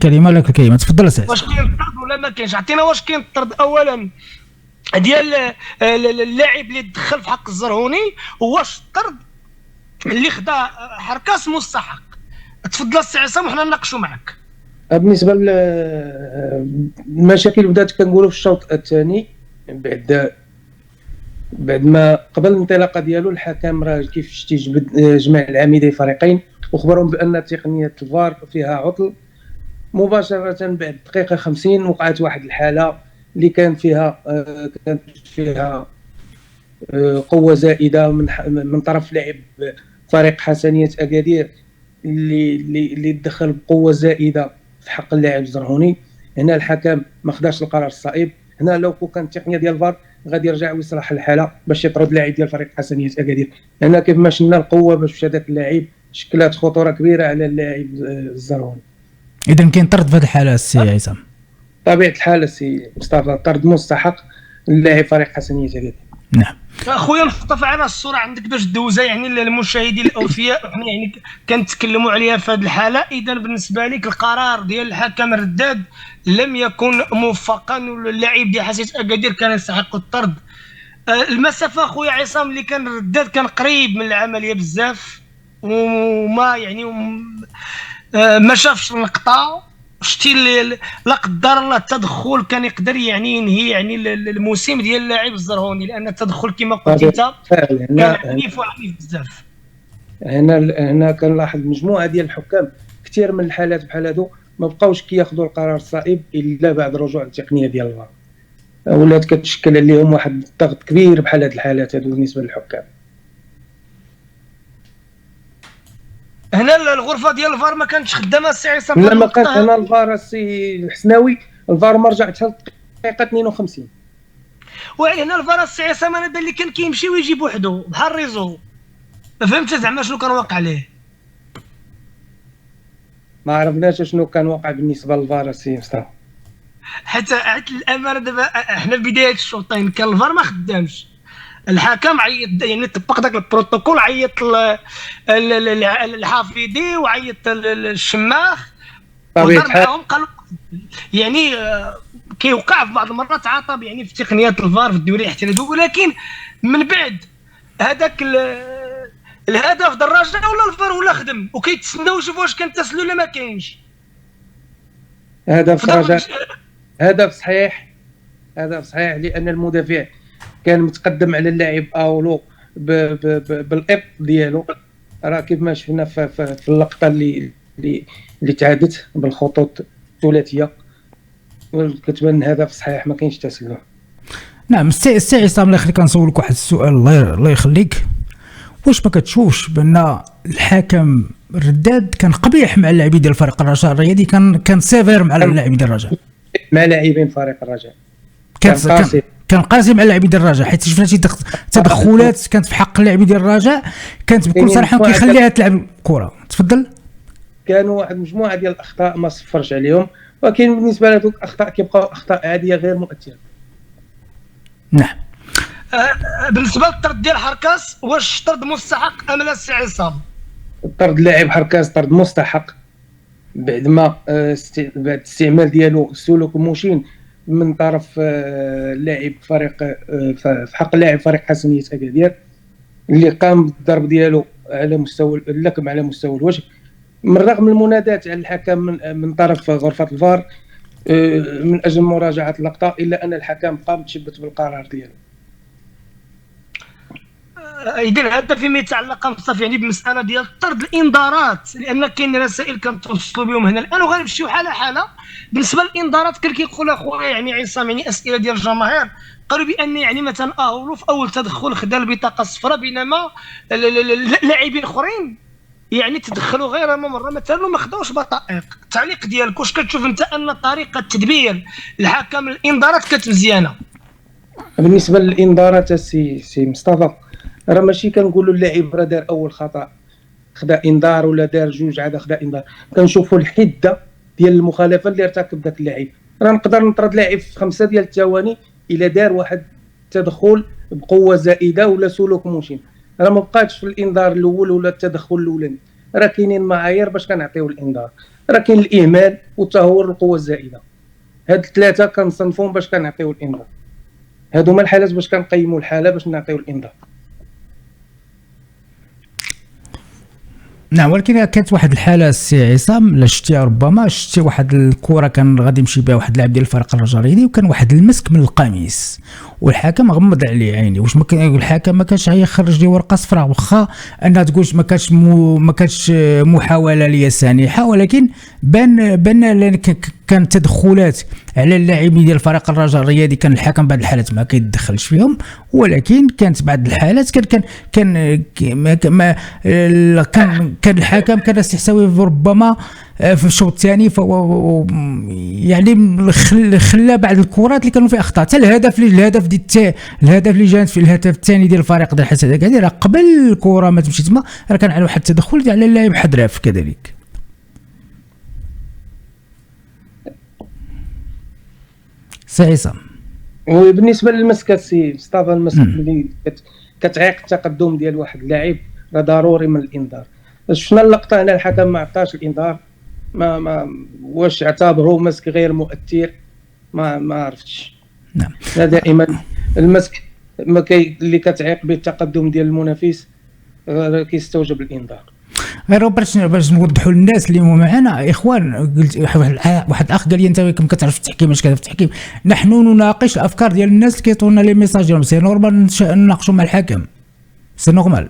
الكلمه لك الكلمه. تفضل سعيد. واش كاين طرد ولا ما كاينش؟ عطينا واش كاين طرد اولا ديال اللاعب اللي دخل في حق الزرهوني، واش الطرد اللي خدا حركاس مستحق؟ تفضل السي عصام وحنا نناقشوا معك. بالنسبه للمشاكل بدات كنقولوا في الشوط الثاني، بعد ما قبل الانطلاقه ديالو الحكم راه كيف شتي جمع العامدين الفريقين وخبرهم بان تقنيه الفار فيها عطل. مباشره بعد دقيقه 50 وقعت واحد الحاله اللي كانت فيها قوه زائده من طرف لاعب فريق حسنيه اكادير اللي دخل بقوه زائده في حق اللاعب الزرهوني. هنا الحكم ما خداش القرار الصائب. هنا لو كانت التقنيه ديال الفار غادي يرجع ويصلح الحاله باش يطرد اللاعب ديال فريق حسنيه اكادير. هنا كيف ما شفنا القوه باش مشى داك اللاعب شكلات خطوره كبيره على اللاعب الزرهوني. اذا كاين طرد في هذه الحاله السي عصام؟ طبيعه الحال السي مصطفى طرد مستحق للاعب فريق حسنيه اكادير. نعم اخويا مصطفى، انا الصوره عندك باش دوزها يعني للمشاهدين الاوفياء، احنا يعني كنتكلموا عليها في هذه الحاله. اذا بالنسبه لك القرار ديال الحكم الرداد لم يكن موفقا واللاعب ديال حسنيه اكادير كان يستحق الطرد. المسافه اخويا عصام اللي كان الرداد كان قريب من العمليه بزاف وما يعني ما شافش النقطه. شتي لا قدر الله التدخل كان يقدر يعني ينهي يعني الموسم ديال اللاعب الزرهوني، لان التدخل كما قلت انت كان عنيف وعنيف بزاف. هنا كنلاحظ مجموعه ديال الحكام كثير من الحالات بحال هادو ما بقاوش كياخذوا القرار الصائب الا بعد رجوع التقنيه ديال الفار، ولات كتشكل عليهم واحد الضغط كبير بحال هاد الحالات هادو بالنسبه للحكام. هنا الغرفه ديال الفار ما كانتش خدامه السي عصام؟ لا ما كانش. هنا الفار السي الحسناوي الفار ما رجع حتى دقيقه 52. وهنا الفار السي عصام انا بان لي كان كيمشي ويجي بوحدو بحال ريزو، ما فهمتش زعما شنو كان واقع ليه. ما عرفناش شنو كان واقع بالنسبه للفار السي مصطفى، حتى الامانه دابا احنا في بدايه الشوطين كان الفار ما خدامش. الحكم عيط يعني طبق داك البروتوكول، عيط الحافظي وعيط الشماخ وهضر معاهم قالوا يعني كيوقع في بعض المرات عطب يعني في تقنيات الفار في الدوري الاحترافي. ولكن من بعد هذاك الهدف دراجه ولا الفار ولا خدم وكيتسناو يشوفوا واش كان تسلل ولا ما كاينش. هدف صحيح لان المدافع كان متقدم على اللاعب اولو بالاب ديالو. راه كيف ما شفنا في اللقطه اللي تعادت بالخطوط الثلاثيه كتبان هدف صحيح ما كاينش تسلل. نعم السي عصام الله يخليك نسولك واحد السؤال الله يخليك. واش ما كتشوفش بان الحكم الرداد كان قبيح مع اللاعبين ديال فريق الرجاء الرياضي؟ كان سيفير مع اللاعبين ديال الرجاء، مع لاعبين فريق الرجاء كان قاسي مع اللاعبين ديال الرجاء، حيت شفنا شي تدخلات كانت في حق اللاعبين ديال الرجاء كانت بكل صراحه كيخليها تلعب الكره. تفضل. كانوا واحد مجموعه ديال الاخطاء ما صفرش عليهم، ولكن بالنسبه لهذوك الاخطاء كيبقاو اخطاء عاديه غير مؤثره. نعم. بالنسبه للطرد ديال حركاس واش طرد مستحق ام لا السي عصام؟ طرد لاعب حركاس طرد مستحق بعد ما بعد الاستعمال ديالو سلوك مشين من طرف لاعب فريق في حق لاعب فريق حسنيه اكادير اللي قام بالضرب ديالو على مستوى اللكم على مستوى الوجه. من رغم المنادات على الحكم من طرف غرفه الفار من اجل مراجعه اللقطه، الا ان الحكم قام تشبت بالقرار ديالو. اذا هذا فيما يتعلق مصطفى يعني بمساله ديال طرد الانذارات، لان كاين رسائل كنتوصلوا بهم هنا الان وغنمشيو حاله حاله. بالنسبه للانذارات كان كيقول اخويا يعني عصام يعني اسئله ديال الجماهير قالوا بان يعني مثلا اولو في اول تدخل خدا البطاقه الصفراء بينما اللاعبين اخرين يعني تدخلوا غير مره مثلا وما خداوش بطائق. التعليق ديالك واش كتشوف انت ان طريقه تدبير الحكم الانذارات كانت مزيانه؟ بالنسبه للانذارات السي مصطفى راه ماشي كنقولوا اللاعب راه دار اول خطا خدا انذار ولا دار جوج عاد خدا انذار، كنشوفوا الحده ديال المخالفه اللي ارتكب ذاك اللاعب. راه نقدر نطرد لاعب في 5 ديال الثواني الا دار واحد التدخل بقوه زائده ولا سلوك مشين. راه ما بقاتش في الانذار الاول ولا التدخل الاولاني، راه كاينين معايير باش كنعطيو الانذار. راه كاين الاهمال والتهور القوه الزائده. هاد الثلاثه كنصنفوهم باش كنعطيو الانذار. هادو هما الحالات باش كنقيموا الحاله باش نعطيو الانذار. نعم، ولكن كانت واحد الحاله السي عصام، لا شتيها ربما شتي واحد الكره كان غادي يمشي بها واحد اللاعب ديال الفريق الرجائي وكان واحد المسك من القميص والحكم غمض عليه عيني. واش الحكم ما كانش يخرج لي ورقه صفراء؟ واخا انها تقول ما كانش محاوله ليا سانحه، ولكن بان كان تدخلات على اللاعبين ديال الفريق الرجاء الرياضي. كان الحكم بعض الحالات ما كيتدخلش فيهم، ولكن كانت بعض الحالات كان الحكم كان استحساوي ربما في الشوط الثاني، يعني خلى بعض الكرات اللي كانوا فيها اخطاء. حتى الهدف اللي جات في الهدف الثاني ديال الفريق ديال حسن اكادير، راه قبل الكره ما تمشي تما راه كان على واحد التدخل على اللاعب حدراف كذلك. سي عصام، وبالنسبه للمسكه سي مصطفى، المسك اللي كتعيق التقدم ديال واحد اللاعب راه ضروري من الانذار. شفنا اللقطه هنا الحكم ما عطاش الانذار، ما واش اعتبره مسك غير مؤثر، ما عرفتش. نعم، دائما المسك اللي كتعيق به التقدم ديال المنافس كيستوجب الانذار. غير باش نوضحوا للناس اللي هما معنا اخوان، قلت واحد الاخ قال لي انت كم كتعرف التحكيم، اش كتعرف التحكيم؟ نحن نناقش الافكار ديال الناس اللي كيعطونا لي ميساج ديالهم. سي نورمال نناقشوا مع الحكم، سي نورمال.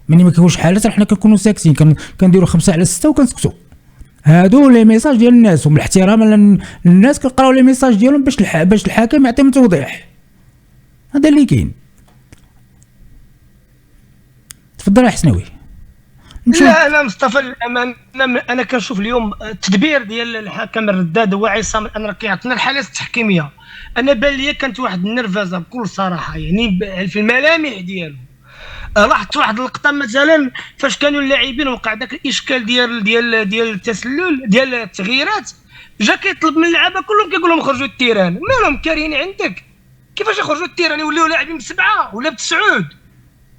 ملي ما كيكونش حالات حنا كنكونوا ساكتين، كنديروا 5 على 6 وكنسكتوا. هادو لي ميساج ديال الناس، ومن الاحترام للناس كنقراو لي ميساج ديالهم باش الحكم يعطيهم توضيح. هذا اللي كاين. تفضل يا حسناوي. لا انا مصطفى الامانه انا كنشوف اليوم التدبير ديال الحكم الرداد هو عصام، ان راه كيعطينا الحالات التحكيميه. انا بان لي كانت واحد النرفزه بكل صراحه، يعني في الملامح ديالو. لاحظت واحد اللقطه مثلا فاش كانوا اللاعبين وقع داك الاشكال ديال التسلل ديال التغييرات، جا كيطلب من اللعابه كلهم كيقول لهم خرجوا التيران. مالهم كارهين عندك؟ كيفاش يخرجوا التيران يوليو لاعبين ب7 ولا ب9؟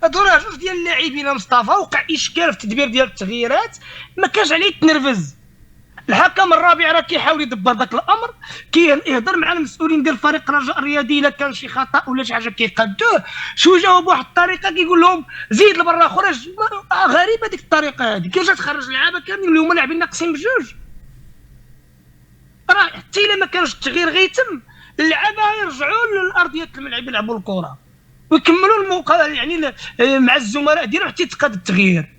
هادو راه جوج ديال اللاعبين مصطفى، وقع اشكال في التدبير ديال التغييرات ما كانش عليه يتنرفز. الحكم الرابع راه كيحاول يدبر ذاك الامر، كيهضر مع المسؤولين ديال الفريق الرجاء الرياضي الا كان شي خطا ولا شي حاجه كيقادوه، شو جاوب بواحد الطريقه كيقول لهم زيد لبرا خرج. غريبه ديك الطريقه هذه، كيفاش تخرج اللعابه كاملين اللي هما لاعبين ناقصين بجوج؟ راه حتى الا ما كانش التغيير غيتم، اللعابه يرجعوا لارضيه الملعب يلعبوا الكره ويكملوا يعني مع الزملاء ديالهم حتى يتقاد التغيير.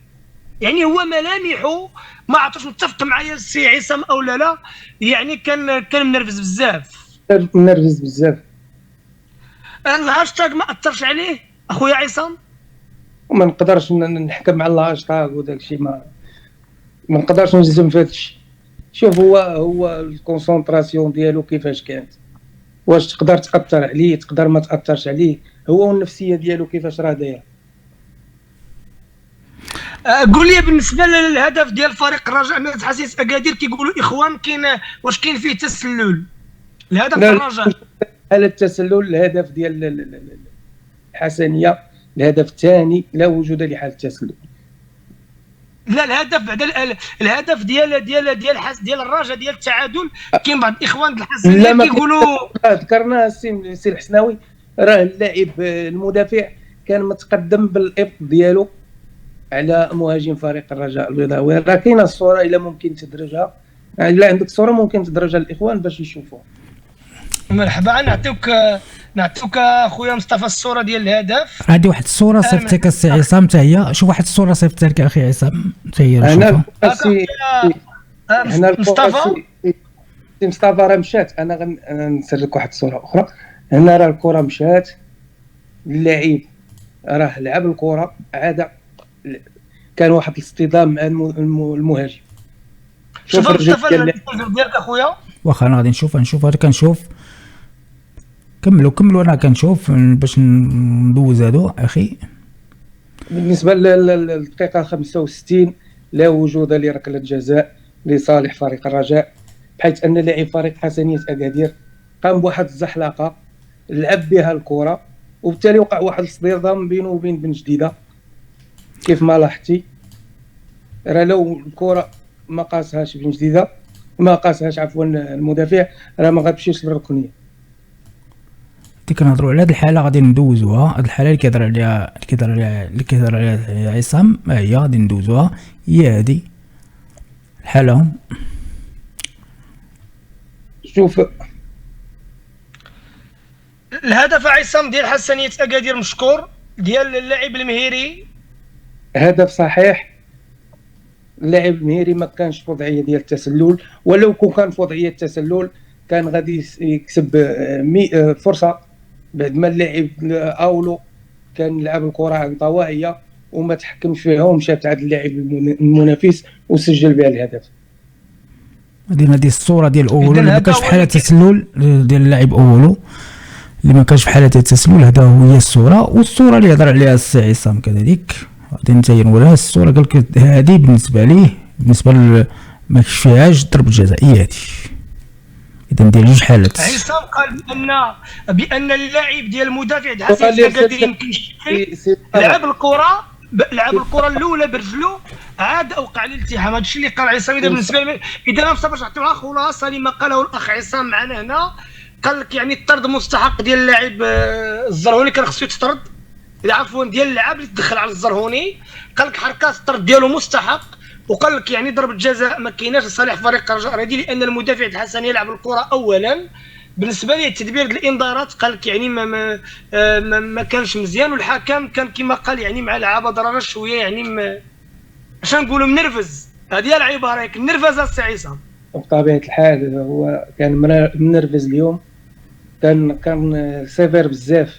يعني هو ملامحه ما عرفتش متفق معايا السي عصام او لا، يعني كان منرفز بزاف. منرفز بزاف. الهاشتاغ ما اثرش عليه اخويا عصام؟ وما نقدرش نحكم على الهاشتاغ وداك الشيء، ما نقدرش نجزم في هذا الشيء. شوف هو الكونسونطراسيون ديالو كيفاش كانت، واش تقدر تاثر عليه تقدر ما تاثرش عليه، هو والنفسيه ديالو كيفاش راه دايره. قول لي بالنسبه للهدف ديال فريق الرجاء مدحت حسيس اكادير، كيقولوا الاخوان واش كاين فيه تسلل؟ الهدف ديال الرجاء على التسلل، الهدف ديال الحسنيه الهدف الثاني لا وجود لحاله التسلل. لا الهدف بعد الهدف ديال الرجاء ديال التعادل، كاين بعض الاخوان الحسنيه كيقولوا ذكرنا السي الحسناوي، راه اللاعب المدافع كان متقدم بالابط ديالو على مهاجم فريق الرجاء البيضاوي. راه كاينه الصوره الا ممكن تدرجها، الا عندك صوره ممكن تدرجها للاخوان باش يشوفوها. مرحبا، نعطيوك اخويا مصطفى الصوره ديال الهدف. هذه واحد الصوره صيفطتك السي عصام حتى هي. شوف واحد الصوره صيفطتك اخي عصام حتى هي. انا مصطفى راه مشات. انا غنسر لك واحد الصوره اخرى. هنا راه الكره مشات، اللاعب راه لعب الكره، عاد كان واحد الاصطدام مع المهاجم. شوف مصطفى ديالك اخويا. واخا انا غادي نشوف هذا كنشوف. كملوا انا كنشوف باش ندوز هادو اخي. بالنسبه للدقيقه 65 لا وجود لركله جزاء لصالح فريق الرجاء، بحيث ان لاعب فريق حسنيه اكادير قام بواحد الزحلقه لعب بها الكره، وبالتالي وقع واحد الاصطدام بينه وبين بن جديده. كيف ما لاحظتي راه لو الكره ما قاسهاش بن جديده ما قاسهاش عفوا المدافع، راه ما غتمشيش للركنيه. كنهضروا على هذه الحاله غادي ندوزوها. هذه الحاله اللي كيهضر عليها عصام هي غادي ندوزوها، هي هذه الحاله. شوف الهدف عصام ديال حسنيه اكادير مشكور، ديال اللاعب المهيري هدف صحيح. اللاعب المهيري ما كانش في وضعيه ديال التسلل، ولو كان في وضعيه التسلل كان غادي يكسب فرصه بعد ما اللاعب اولو كان لعب الكره انطوائيه وما تحكمش فيها ومشى تعاد اللاعب المنافس وسجل بها الهدف. هذه الصوره ديال اولو اللي ما كانش في حاله تسلل ديال اللاعب اولو، اللي ما كانش في حاله التسلل. هذا هي الصوره، والصوره اللي هضر عليها السي عصام كذلك غادي نتاين وراها. الصوره قال لك هذه بالنسبه ليه، بالنسبه ما فيهاش ضربه جزاء، هي هذه. اذا ندير جوج حالات. عصام قال بان اللاعب ديال المدافع د حسنيه اكادير يمكن لعب الكره الاولى برجلو، عاد اوقع الالتحام. هذا الشيء اللي قال عصام. اذا بالنسبه لي اذا ما صافاش نعطيوها خلاصه لما قاله الاخ عصام معنا هنا. قال لك يعني الطرد مستحق ديال اللاعب الزرهوني، كان خصو يتطرد، عفوا ديال اللاعب اللي تدخل على الزرهوني. قال لك حركات الطرد ديالو مستحق، وقال لك يعني ضربه جزاء ما كايناش لصالح فريق الرجاء الرياضي، لان المدافع الحسن يلعب الكره اولا. بالنسبه لي تدبير الانذارات قال لك يعني ما كانش مزيان، والحكم كان كما قال يعني مع لعابه ضرره شويه، يعني اش نقولوا منرفز. هذه هي العباره، ياك النرفزه السي عصام. بطبيعه الحال هو كان منرفز اليوم، كان سيفير بزاف.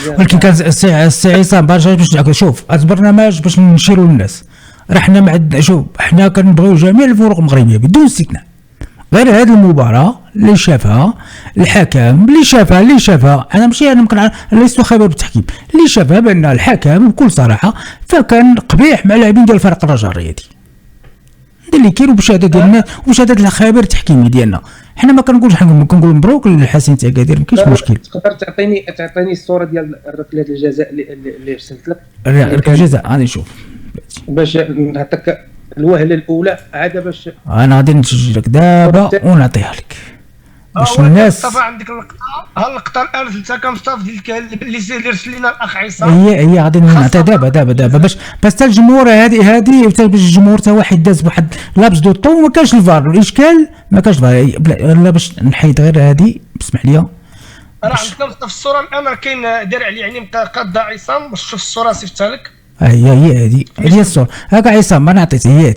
ولكن كان السي عصام باش شوف البرنامج باش نشيروا للناس. راه حنا معد شوف حنا كنبغيو جميع الفرق المغربيه بدون استثناء، غير هذه المباراه اللي شافها الحكم، اللي شافها انا ماشي انا لست خبير بالتحكيم، اللي شافها بان الحكم بكل صراحه فكان قبيح مع اللاعبين ديال فريق الرجاء الرياضي. هذا اللي كاين بشهاده ديال الناس وبشهاده الخبير التحكيمي ديالنا. حنا ما كنقولش، حنا كنقول مبروك للحسن اكادير، ما كاينش مشكل. تقدر تعطيني الصوره ديال ركله الجزاء اللي ارسلت لك؟ ركله الجزاء غادي نشوف باش نعطيك الوهله الاولى عاد باش انا غادي نسجل لك دابا ونعطيها لك باش الناس. طبعا عندك اللقطه الان انت كمصطفى ديال اللي رسل لنا الاخ عصام، هي غادي نعطيها دابا باش حتى الجمهور هذه باش الجمهور حتى واحد داز بواحد لابس دو طو ما كانش الفار، الاشكال ما كانش لا باش نحيد غير هذه بسمح لي. راه عندك في الصوره الان راه كاين دار عليه يعني قاد عصام باش تشوف الصوره صيفطها لك. هي الصوره هاكا عصام ما نعطيتها، هي هذه.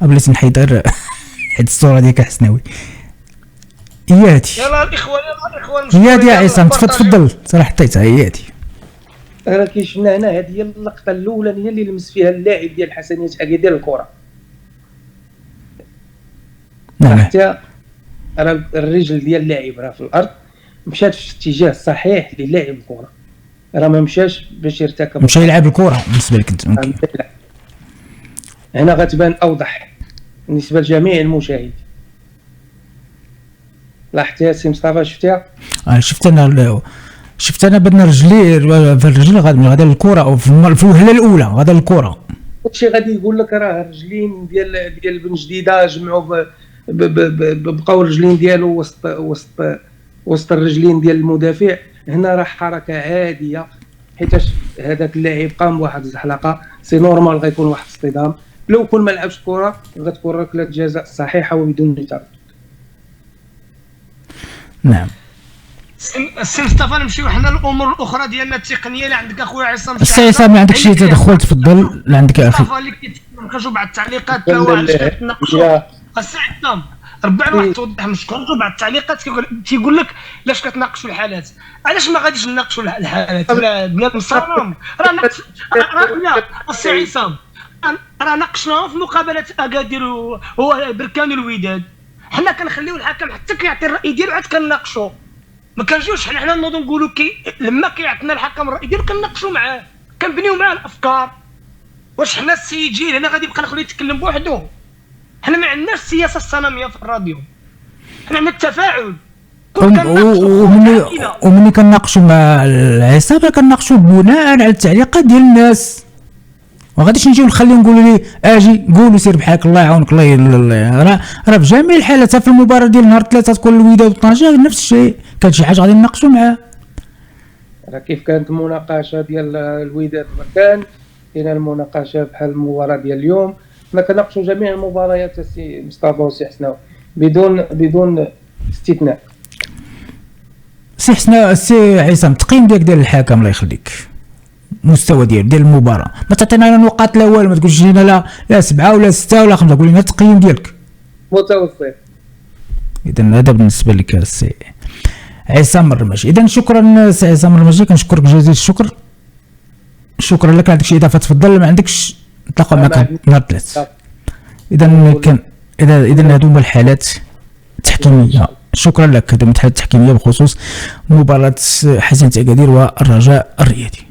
بلاتي نحيد غير حيت الصوره ديالك حسناوي، هي هذه. يلا الاخوان هي هذه يا عصام، تفضل صراحه حطيتها، هي هذه. راه كي شفنا هنا هذه هي اللقطه الاولانيه اللي لمس فيها اللاعب ديال حسنيه اكادير الكره. نعم. حتى راه الرجل ديال اللاعب راه في الارض، مشات في الاتجاه الصحيح للاعب الكره، راه ما مشاش باش يرتكب، مشى يلعب الكره. بالنسبه لك انت ممكن هنا غتبان اوضح بالنسبه لجميع المشاهدين. لاحظتيها سي مصطفى؟ شفتيها؟ شفت انا بدنا رجلي في الرجل غادا الكره، او في الوهله الاولى غادا الكره. هادشي غادي يقول لك راه رجلين ديال بن جديده جمعوا بقاو الرجلين ديالو وسط الرجلين ديال المدافع. هنا راه حركه عاديه، حيتاش هذاك اللاعب قام بواحد الزحلقه، سي نورمال غيكون واحد الاصطدام. لو كون ما لعبش الكره غتكون ركله جزاء صحيحه وبدون تردد. نعم السي مصطفى نمشيو حنا للامور الاخرى ديالنا التقنيه. اللي عندك اخويا عصام، السي عصام عندك شي تدخل تفضل. لا عندك يا اخي مصطفى اللي كيتناقشوا بعض التعليقات لا واحد كيتناقشوا. السي عصام ربع واحد توضح مشكل بعض التعليقات كيقول لك لاش كتناقشوا الحالات؟ علاش ما غاديش نناقشوا الحالات؟ بنادم صارهم راه لا السي عصام راه ناقشناهم في مقابله اكادير هو بركان الوداد. حنا كنخليو الحكم حتى كيعطي الراي ديالو عاد كنناقشوا، ما كنجيوش حنا نوضوا نقولوا لما كيعطينا الحكم الراي ديالو كنناقشوا معاه، كنبنيو معاه الافكار. واش حنا السيد جيل هنا غادي يبقى نخليه يتكلم بوحدو؟ حنا ما عندناش السياسه الصنميه في الراديو، حنا عندنا التفاعل. ومني كنناقشوا مع العصابه كنناقشوا بناء على التعليقات ديال الناس، ما غاديش نجيو نخليو نقولوا لي اجي قولوا سير بحالك الله يعاونك راه في جميع الحالات في المباراه ديال نهار 3 تكون الوداد وطنجة نفس الشيء، كانت شي حاجه غادي نناقشوا معاه. راه كيف كانت المناقشه ديال الوداد كان كاينه المناقشه بحال المباراه ديال اليوم، ما كناقشوا جميع المباريات السي مصطفى وسي حسناوي بدون استثناء. سي حسنا سي عصام التقييم ديال الحكم الله يخليك، المستوى ديال المباراه، ما تعطينا نقاط لا والو، ما تقولش لنا لا 7 ولا 6 ولا 5، قول لنا التقييم ديالك متوسط. اذا هذا بالنسبه لك السي عصام الرماجي. اذا شكرا سي عصام الرماجي، كنشكرك جزيل الشكر، شكرا لك. عندك شي اضافه تفضل؟ ما عندكش؟ نتلاقاو معك نهار 3. اذا كان اذا هادو هما الحالات التحكيميه. شكرا لك. هادو الحالات التحكيميه بخصوص مباراه حسن تاكادير والرجاء الرياضي.